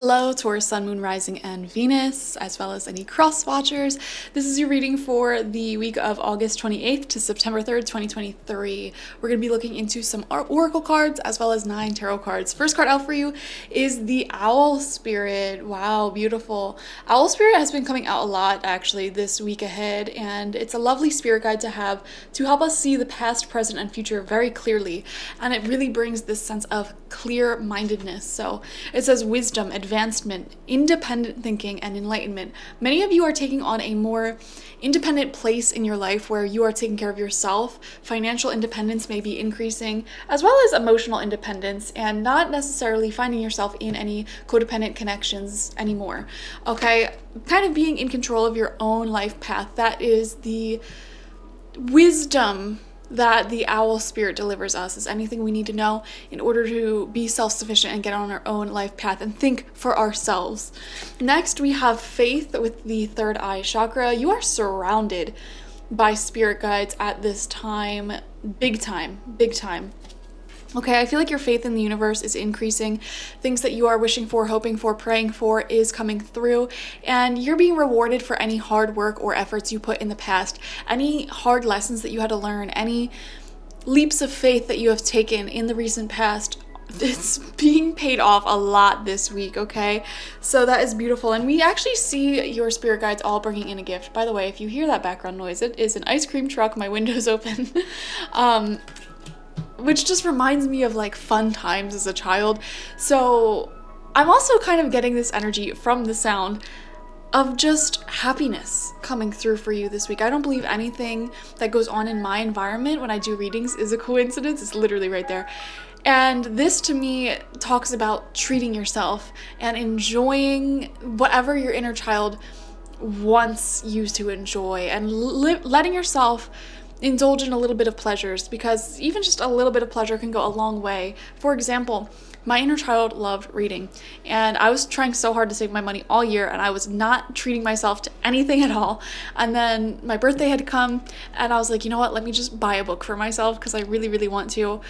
Hello, Taurus, Sun, Moon, Rising, and Venus, as well as any cross watchers. This is your reading for the week of August 28th to September 3rd, 2023. We're going to be looking into some oracle cards as well as 9 tarot cards. First card out for you is the Owl Spirit. Wow, beautiful. Owl Spirit has been coming out a lot actually this week ahead, and it's a lovely spirit guide to have to help us see the past, present, and future very clearly. And it really brings this sense of clear-mindedness. So it says wisdom, advancement, independent thinking, and enlightenment. Many of you are taking on a more independent place in your life where you are taking care of yourself. Financial independence may be increasing, as well as emotional independence, and not necessarily finding yourself in any codependent connections anymore. Okay, kind of being in control of your own life path. That is the wisdom that the Owl Spirit delivers us, is anything we need to know in order to be self-sufficient and get on our own life path and think for ourselves. Next, we have Faith with the third eye chakra. You are surrounded by spirit guides at this time. Big time, big time. Okay, I feel like your faith in the universe is increasing. Things that you are wishing for, hoping for, praying for is coming through, and you're being rewarded for any hard work or efforts you put in the past, any hard lessons that you had to learn, any leaps of faith that you have taken in the recent past. It's being paid off a lot this week, okay? So that is beautiful, and we actually see your spirit guides all bringing in a gift. By the way, if you hear that background noise, it is an ice cream truck. My window's open. Which just reminds me of like fun times as a child. So I'm also kind of getting this energy from the sound of just happiness coming through for you this week. I don't believe anything that goes on in my environment when I do readings is a coincidence. It's literally right there. And this to me talks about treating yourself and enjoying whatever your inner child wants you to enjoy, and letting yourself indulge in a little bit of pleasures, because even just a little bit of pleasure can go a long way. For example, my inner child loved reading, and I was trying so hard to save my money all year, and I was not treating myself to anything at all. And then my birthday had come, and I was like, you know what, let me just buy a book for myself because I really, really want to,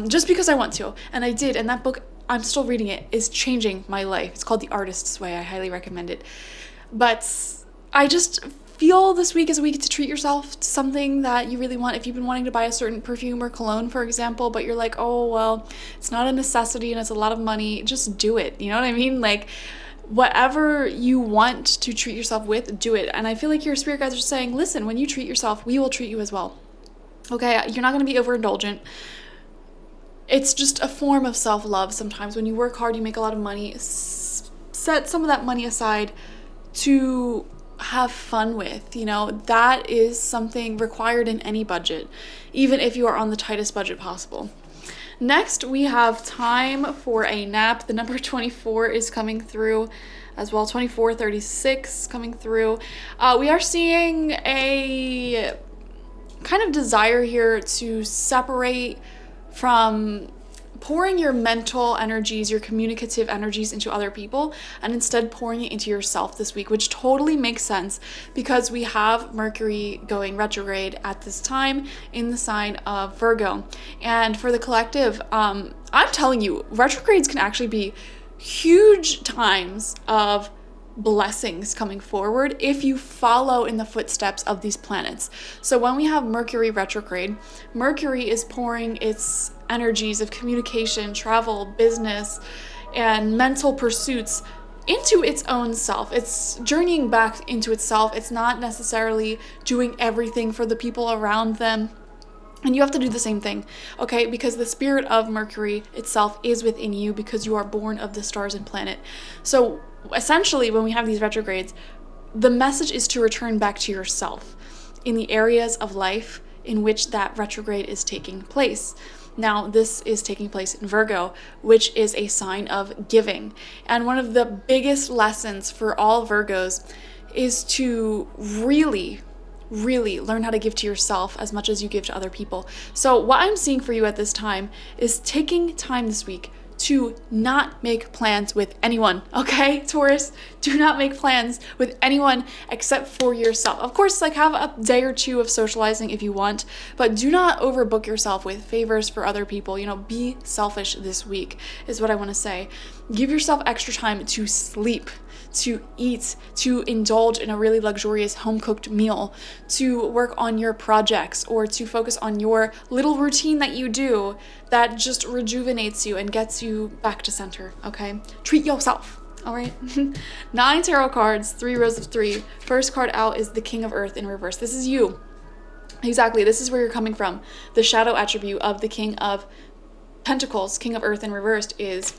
just because I want to. And I did, and that book, I'm still reading it, is changing my life. It's called The Artist's Way. I highly recommend it. But I just feel this week is a week to treat yourself to something that you really want. If you've been wanting to buy a certain perfume or cologne, for example, but you're like, oh, well, it's not a necessity and it's a lot of money, just do it. You know what I mean? Like, whatever you want to treat yourself with, do it. And I feel like your spirit guides are saying, listen, when you treat yourself, we will treat you as well. Okay, you're not going to be overindulgent. It's just a form of self-love. Sometimes when you work hard, you make a lot of money, set some of that money aside to have fun with. You know, that is something required in any budget, even if you are on the tightest budget possible. Next, we have time for a nap. The number 24 is coming through as well. 2436 coming through. We are seeing a kind of desire here to separate from pouring your mental energies, your communicative energies into other people, and instead pouring it into yourself this week, which totally makes sense because we have Mercury going retrograde at this time in the sign of Virgo. And for the collective, I'm telling you, retrogrades can actually be huge times of blessings coming forward if you follow in the footsteps of these planets. So when we have Mercury retrograde, Mercury is pouring its energies of communication, travel, business, and mental pursuits into its own self. It's journeying back into itself. It's not necessarily doing everything for the people around them. And you have to do the same thing, okay? Because the spirit of Mercury itself is within you because you are born of the stars and planet. So essentially, when we have these retrogrades, the message is to return back to yourself in the areas of life in which that retrograde is taking place. Now, this is taking place in Virgo, which is a sign of giving. And one of the biggest lessons for all Virgos is to really learn how to give to yourself as much as you give to other people. So what I'm seeing for you at this time is taking time this week to not make plans with anyone, okay, Taurus? Do not make plans with anyone except for yourself. Of course, like, have a day or two of socializing if you want, but do not overbook yourself with favors for other people. You know, be selfish this week is what I want to say. Give yourself extra time to sleep, to eat, to indulge in a really luxurious home-cooked meal, to work on your projects, or to focus on your little routine that you do that just rejuvenates you and gets you back to center, okay? Treat yourself, all right? 9 tarot cards, 3 rows of 3. First card out is the King of Earth in reverse. This is you. Exactly, this is where you're coming from. The shadow attribute of the King of Pentacles, King of Earth in reversed is,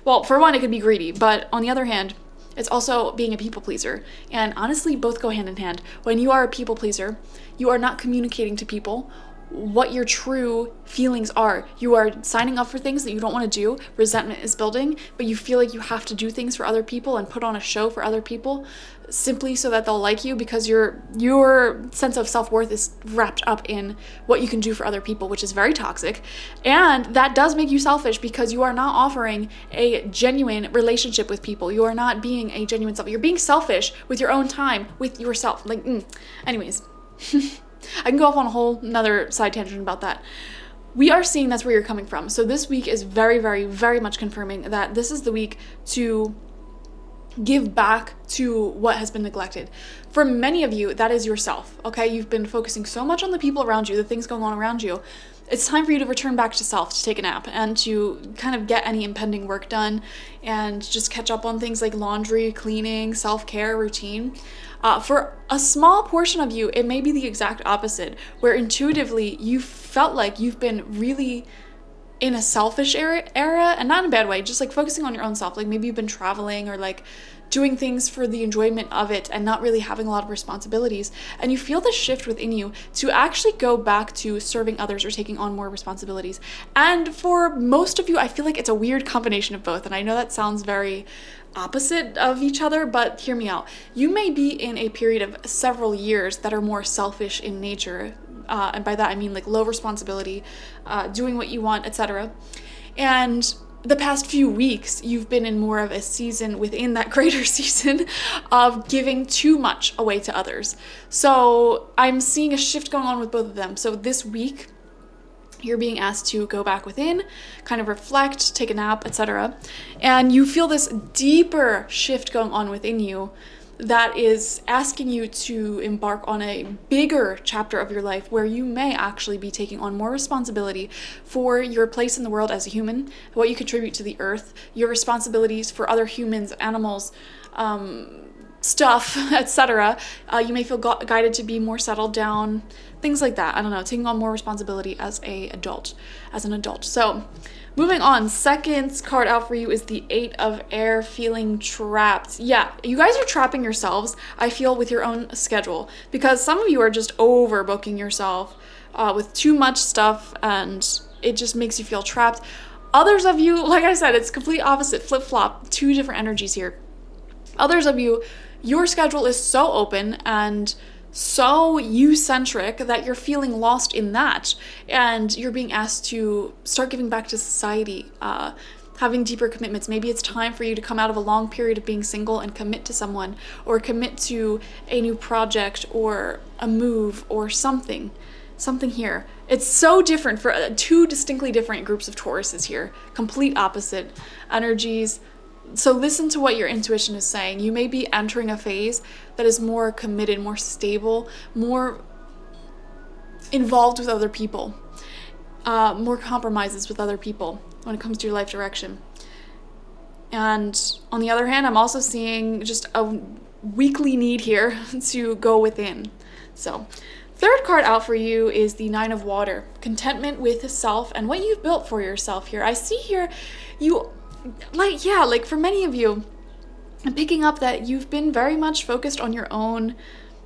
well, for one, it could be greedy, but on the other hand, it's also being a people pleaser. And honestly, both go hand in hand. When you are a people pleaser, you are not communicating to people what your true feelings are. You are signing up for things that you don't want to do. Resentment is building, but you feel like you have to do things for other people and put on a show for other people simply so that they'll like you, because your sense of self-worth is wrapped up in what you can do for other people, which is very toxic. And that does make you selfish, because you are not offering a genuine relationship with people. You are not being a genuine self. You're being selfish with your own time, with yourself. Anyways. I can go off on a whole another side tangent about that. We are seeing that's where you're coming from. So this week is very, very, very much confirming that this is the week to give back to what has been neglected. For many of you, that is yourself, okay? You've been focusing so much on the people around you, the things going on around you. It's time for you to return back to self, to take a nap, and to kind of get any impending work done and just catch up on things like laundry, cleaning, self-care, routine. For a small portion of you, it may be the exact opposite, where intuitively you felt like you've been really in a selfish era, and not in a bad way, just like focusing on your own self. Like maybe you've been traveling or like doing things for the enjoyment of it and not really having a lot of responsibilities. And you feel the shift within you to actually go back to serving others or taking on more responsibilities. And for most of you, I feel like it's a weird combination of both. And I know that sounds very opposite of each other, but hear me out. You may be in a period of several years that are more selfish in nature. And by that, I mean like low responsibility, doing what you want, etc. And the past few weeks, you've been in more of a season within that greater season of giving too much away to others. So I'm seeing a shift going on with both of them. So this week, you're being asked to go back within, kind of reflect, take a nap, etc. And you feel this deeper shift going on within you that is asking you to embark on a bigger chapter of your life where you may actually be taking on more responsibility for your place in the world as a human, what you contribute to the earth, your responsibilities for other humans, animals, stuff, etc. You may feel guided to be more settled down, things like that. I don't know, taking on more responsibility as an adult. So moving on, second card out for you is the 8 of Air, feeling trapped. Yeah, you guys are trapping yourselves, I feel, with your own schedule, because some of you are just overbooking yourself with too much stuff, and it just makes you feel trapped. Others of you, like I said, it's complete opposite, flip-flop, 2 different energies here. Others of you, your schedule is so open and so you-centric that you're feeling lost in that, and you're being asked to start giving back to society, having deeper commitments. Maybe it's time for you to come out of a long period of being single and commit to someone, or commit to a new project or a move or something here. It's so different for 2 distinctly different groups of Tauruses here, complete opposite energies. So listen to what your intuition is saying. You may be entering a phase that is more committed, more stable, more involved with other people, more compromises with other people when it comes to your life direction. And on the other hand, I'm also seeing just a weekly need here to go within. So third card out for you is the 9 of Water, contentment with self and what you've built for yourself here. I see here you like for many of you, I'm picking up that you've been very much focused on your own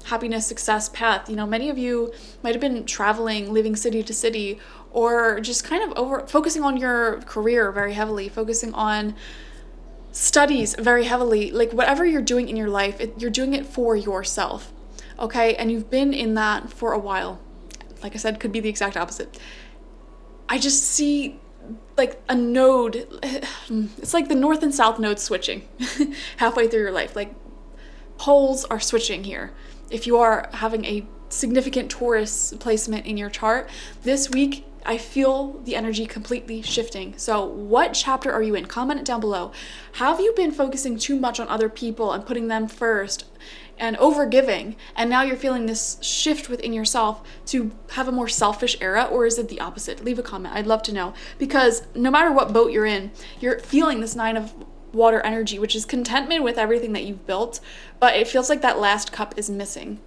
happiness, success path. You know, many of you might have been traveling, living city to city, or just kind of focusing on your career very heavily, focusing on studies very heavily. Like whatever you're doing in your life, you're doing it for yourself, okay? And you've been in that for a while. Like I said, could be the exact opposite. I just see like a node, it's like the north and south nodes switching halfway through your life. Like poles are switching here. If you are having a significant Taurus placement in your chart, this week I feel the energy completely shifting. So what chapter are you in? Comment it down below. Have you been focusing too much on other people and putting them first and over giving, and now you're feeling this shift within yourself to have a more selfish era, or is it the opposite? Leave a comment. I'd love to know, because no matter what boat you're in, you're feeling this 9 of water energy, which is contentment with everything that you've built, but it feels like that last cup is missing.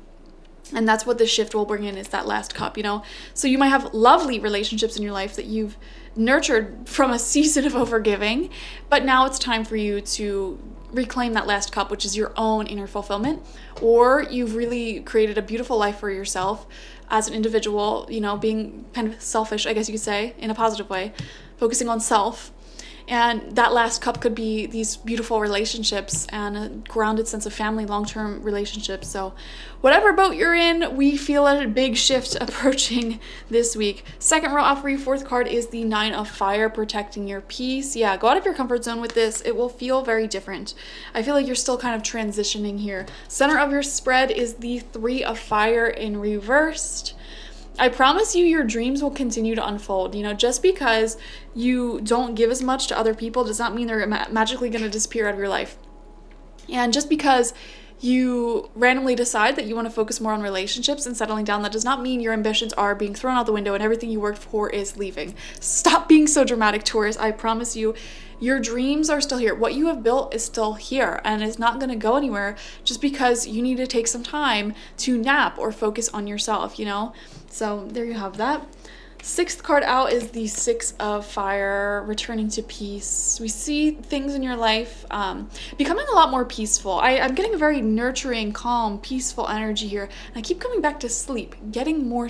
And that's what this shift will bring in, is that last cup, you know? So you might have lovely relationships in your life that you've nurtured from a season of overgiving, but now it's time for you to reclaim that last cup, which is your own inner fulfillment. Or you've really created a beautiful life for yourself as an individual, you know, being kind of selfish, I guess you could say, in a positive way, focusing on self. And that last cup could be these beautiful relationships and a grounded sense of family, long-term relationships. So whatever boat you're in, we feel a big shift approaching this week. Second row off for you, fourth card is the 9 of fire, protecting your peace. Yeah, go out of your comfort zone with this. It will feel very different. I feel like you're still kind of transitioning here. Center of your spread is the 3 of fire in reversed. I promise you, your dreams will continue to unfold. You know, just because you don't give as much to other people does not mean they're magically going to disappear out of your life. And just because you randomly decide that you want to focus more on relationships and settling down, that does not mean your ambitions are being thrown out the window and everything you worked for is leaving. Stop being so dramatic, Taurus. I promise you, your dreams are still here. What you have built is still here, and it's not going to go anywhere just because you need to take some time to nap or focus on yourself, you know? So there you have that. Sixth card out is the 6 of fire, returning to peace. We see things in your life becoming a lot more peaceful. I'm getting a very nurturing, calm, peaceful energy here. And I keep coming back to sleep, getting more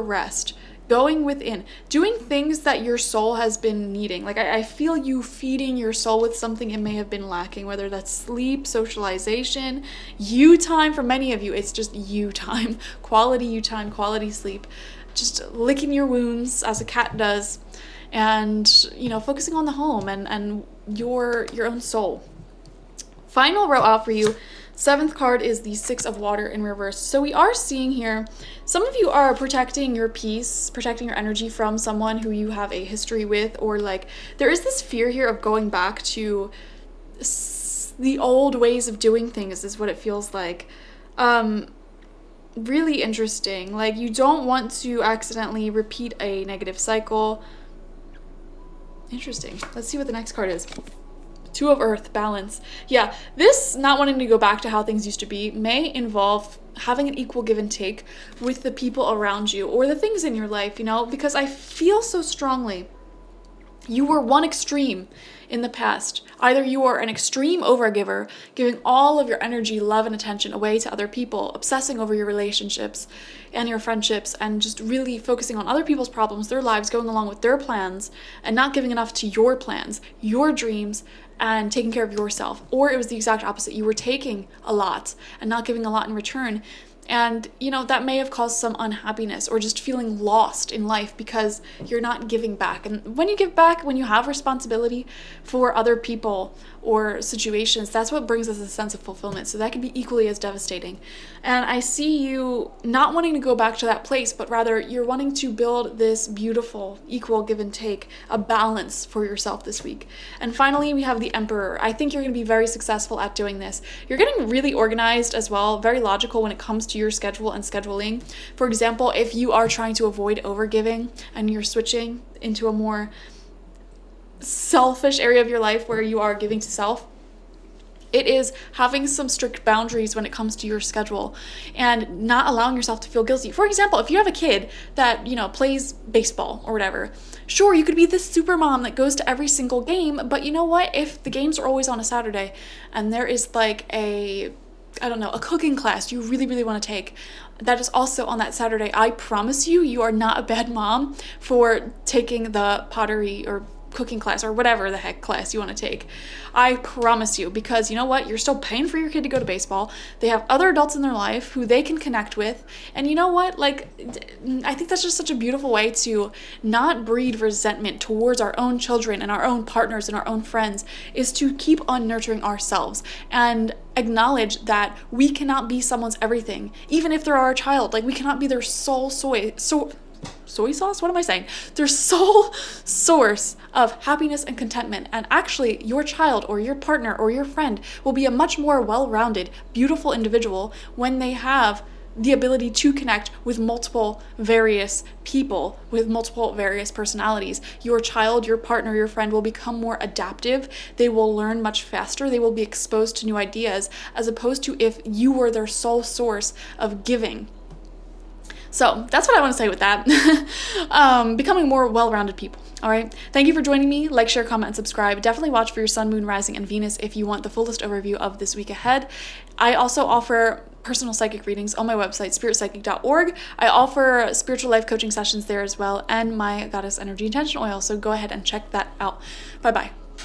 rest, going within, doing things that your soul has been needing. Like I feel you feeding your soul with something it may have been lacking, whether that's sleep, socialization, you time. For many of you, it's just you time, quality you time, quality sleep. Just licking your wounds as a cat does, and, you know, focusing on the home and your own soul. Final row out for you, 7th card is the 6 of water in reverse. So we are seeing here, some of you are protecting your peace, protecting your energy from someone who you have a history with, or like there is this fear here of going back to the old ways of doing things, is what it feels like. Really interesting. Like, you don't want to accidentally repeat a negative cycle. Interesting. Let's see what the next card is. 2 of earth, balance. Yeah, this not wanting to go back to how things used to be may involve having an equal give and take with the people around you or the things in your life, you know, because I feel so strongly you were one extreme in the past. Either you are an extreme overgiver, giving all of your energy, love, and attention away to other people, obsessing over your relationships and your friendships, and just really focusing on other people's problems, their lives, going along with their plans, and not giving enough to your plans, your dreams, and taking care of yourself. Or it was the exact opposite. You were taking a lot and not giving a lot in return. And, you know, that may have caused some unhappiness or just feeling lost in life because you're not giving back. And when you give back, when you have responsibility for other people or situations, that's what brings us a sense of fulfillment. So that can be equally as devastating. And I see you not wanting to go back to that place, but rather you're wanting to build this beautiful, equal give and take, a balance for yourself this week. And finally, we have the Emperor. I think you're going to be very successful at doing this. You're getting really organized as well, very logical when it comes to your schedule and scheduling. For example, if you are trying to avoid overgiving and you're switching into a more selfish area of your life where you are giving to self, it is having some strict boundaries when it comes to your schedule and not allowing yourself to feel guilty. For example, if you have a kid that, you know, plays baseball or whatever, sure, you could be this super mom that goes to every single game, but you know what? If the games are always on a Saturday and there is like a cooking class you really, really want to take that is also on that Saturday, I promise you, you are not a bad mom for taking the pottery or cooking class or whatever the heck class you want to take. I promise you, because you know what? You're still paying for your kid to go to baseball. They have other adults in their life who they can connect with. And you know what? Like, I think that's just such a beautiful way to not breed resentment towards our own children and our own partners and our own friends, is to keep on nurturing ourselves and acknowledge that we cannot be someone's everything, even if they're our child. Like, we cannot be their sole soy sauce? What am I saying? Their sole source of happiness and contentment. And actually, your child or your partner or your friend will be a much more well-rounded, beautiful individual when they have the ability to connect with multiple various people, with multiple various personalities. Your child, your partner, your friend will become more adaptive. They will learn much faster. They will be exposed to new ideas, as opposed to if you were their sole source of giving. So that's what I want to say with that. Becoming more well-rounded people. All right. Thank you for joining me. Like, share, comment, and subscribe. Definitely watch for your sun, moon, rising, and Venus if you want the fullest overview of this week ahead. I also offer personal psychic readings on my website, spiritpsychic.org. I offer spiritual life coaching sessions there as well, and my goddess energy intention oil. So go ahead and check that out. Bye-bye.